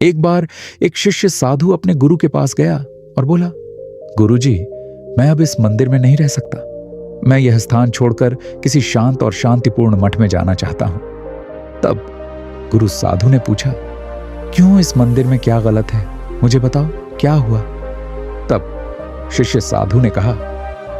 एक बार एक शिष्य साधु अपने गुरु के पास गया और बोला, गुरुजी, मैं अब इस मंदिर में नहीं रह सकता। मैं यह स्थान छोड़कर किसी शांत और शांतिपूर्ण मठ में जाना चाहता हूं। तब गुरु साधु ने पूछा, क्यों, इस मंदिर में क्या गलत है? मुझे बताओ, क्या हुआ? तब शिष्य साधु ने कहा,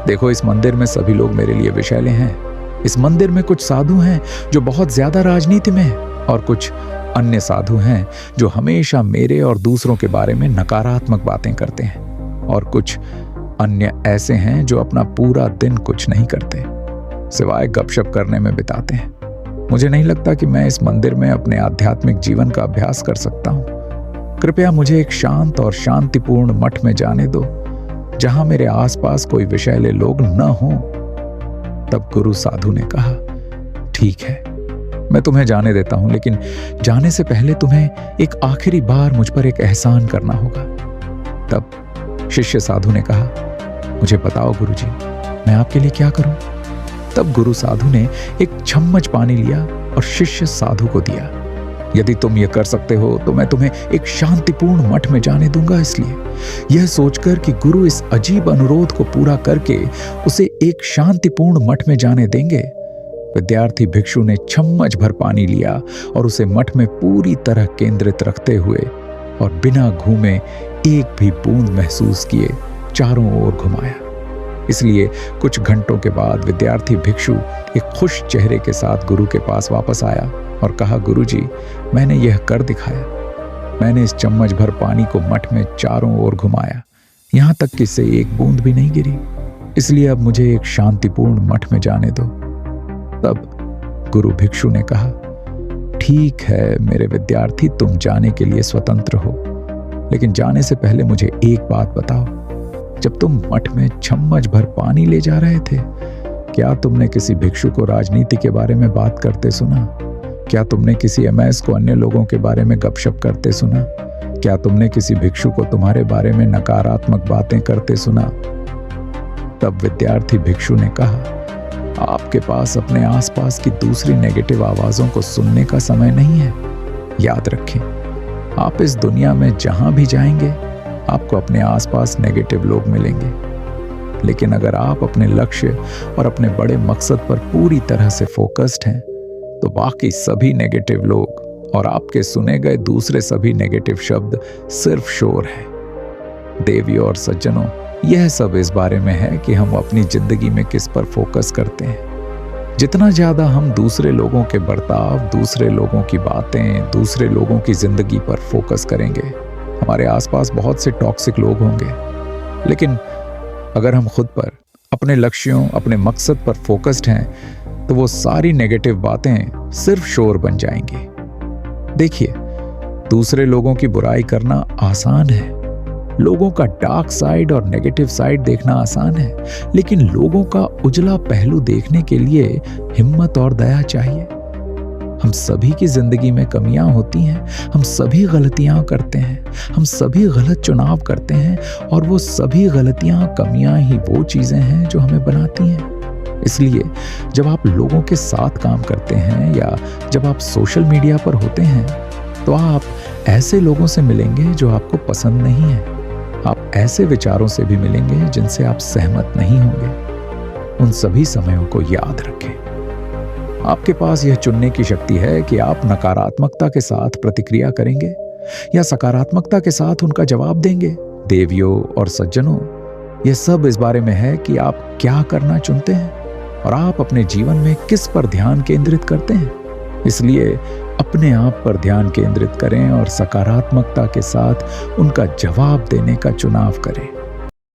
देखो, इस मंदिर में सभी लोग मेरे लिए विषैले हैं। इस मंदिर में कुछ साधु हैं जो बहुत ज्यादा राजनीति में हैं, और कुछ अन्य साधु हैं जो हमेशा मेरे और दूसरों के बारे में नकारात्मक बातें करते हैं, और कुछ अन्य ऐसे हैं जो अपना पूरा दिन कुछ नहीं करते सिवाय गपशप करने में बिताते हैं। मुझे नहीं लगता कि मैं इस मंदिर में अपने आध्यात्मिक जीवन का अभ्यास कर सकता हूं। कृपया मुझे एक शांत और शांतिपूर्ण मठ में जाने दो, जहां मेरे आसपास कोई विषैले लोग न हों। तब गुरु साधु ने कहा, ठीक है, मैं तुम्हें जाने देता हूं, लेकिन जाने से पहले तुम्हें एक आखिरी बार मुझ पर एक एहसान करना होगा। तब शिष्य साधु ने कहा, मुझे बताओ गुरुजी, मैं आपके लिए क्या करूं? तब गुरु साधु ने एक चम्मच पानी लिया और शिष्य साधु को दिया। यदि तुम ये कर सकते हो तो मैं तुम्हें एक शांतिपूर्ण मठ में जाने दूंगा। इसलिए यह सोचकर कि गुरु इस अजीब अनुरोध को पूरा करके उसे एक शांतिपूर्ण मठ में जाने देंगे, विद्यार्थी भिक्षु ने चम्मच भर पानी लिया और उसे मठ में पूरी तरह केंद्रित रखते हुए और बिना घूमे एक भी बूंद महसूस किए चारों ओर घुमाया। इसलिए कुछ घंटों के बाद विद्यार्थी भिक्षु एक खुश चेहरे के साथ गुरु के पास वापस आया और कहा, गुरुजी, मैंने यह कर दिखाया। मैंने इस चम्मच भर पानी को मठ में चारों ओर घुमाया, यहां तक कि इससे एक बूंद भी नहीं गिरी। इसलिए अब मुझे एक शांतिपूर्ण मठ में जाने दो। तब गुरु भिक्षु ने कहा, ठीक है मेरे विद्यार्थी, तुम जाने के लिए स्वतंत्र हो, लेकिन जाने से पहले मुझे एक बात बताओ। जब तुम मठ में चम्मच भर पानी ले जा रहे थे, क्या तुमने किसी भिक्षु को राजनीति के बारे में बात करते सुना? क्या तुमने किसी एमएस को अन्य लोगों के बारे में गपशप करते सुना? क्या तुमने किसी भिक्षु को तुम्हारे बारे में नकारात्मक बातें करते सुना? तब विद्यार्थी भिक्षु ने कहा, आपके पास अपने आसपास की दूसरी नेगेटिव आवाजों को सुनने का समय नहीं है। याद रखें, आप इस दुनिया में जहां भी जाएंगे आपको अपने आसपास नेगेटिव लोग मिलेंगे, लेकिन अगर आप अपने लक्ष्य और अपने बड़े मकसद पर पूरी तरह से फोकस्ड हैं तो बाकी सभी नेगेटिव लोग और आपके सुने गए दूसरे सभी नेगेटिव शब्द सिर्फ शोर है। देवियों और सज्जनों, यह सब इस बारे में है कि हम अपनी जिंदगी में किस पर फोकस करते हैं। जितना ज्यादा हम दूसरे लोगों के बर्ताव, दूसरे लोगों की बातें, दूसरे लोगों की जिंदगी पर फोकस करेंगे, हमारे आसपास बहुत से टॉक्सिक लोग होंगे। लेकिन अगर हम खुद पर, अपने लक्ष्यों, अपने मकसद पर फोकस्ड हैं तो वो सारी नेगेटिव बातें सिर्फ शोर बन जाएंगी। देखिए, दूसरे लोगों की बुराई करना आसान है, लोगों का डार्क साइड और नेगेटिव साइड देखना आसान है, लेकिन लोगों का उजला पहलू देखने के लिए हिम्मत और दया चाहिए। हम सभी की जिंदगी में कमियां होती हैं, हम सभी गलतियां करते हैं, हम सभी गलत चुनाव करते हैं, और वो सभी गलतियां, कमियां ही वो चीजें हैं जो हमें बनाती हैं। इसलिए जब आप लोगों के साथ काम करते हैं या जब आप सोशल मीडिया पर होते हैं तो आप ऐसे लोगों से मिलेंगे जो आपको पसंद नहीं है। आप ऐसे विचारों से भी मिलेंगे जिनसे आप सहमत नहीं होंगे। उन सभी समयों को याद रखें। आपके पास यह चुनने की शक्ति है कि आप नकारात्मकता के साथ प्रतिक्रिया करेंगे या सकारात्मकता के साथ उनका जवाब देंगे। देवियों और सज्जनों, यह सब इस बारे में है कि आप क्या करना चुनते हैं और आप अपने जीवन में किस पर ध्यान केंद्रित करते हैं। इसलिए अपने आप पर ध्यान केंद्रित करें और सकारात्मकता के साथ उनका जवाब देने का चुनाव करें।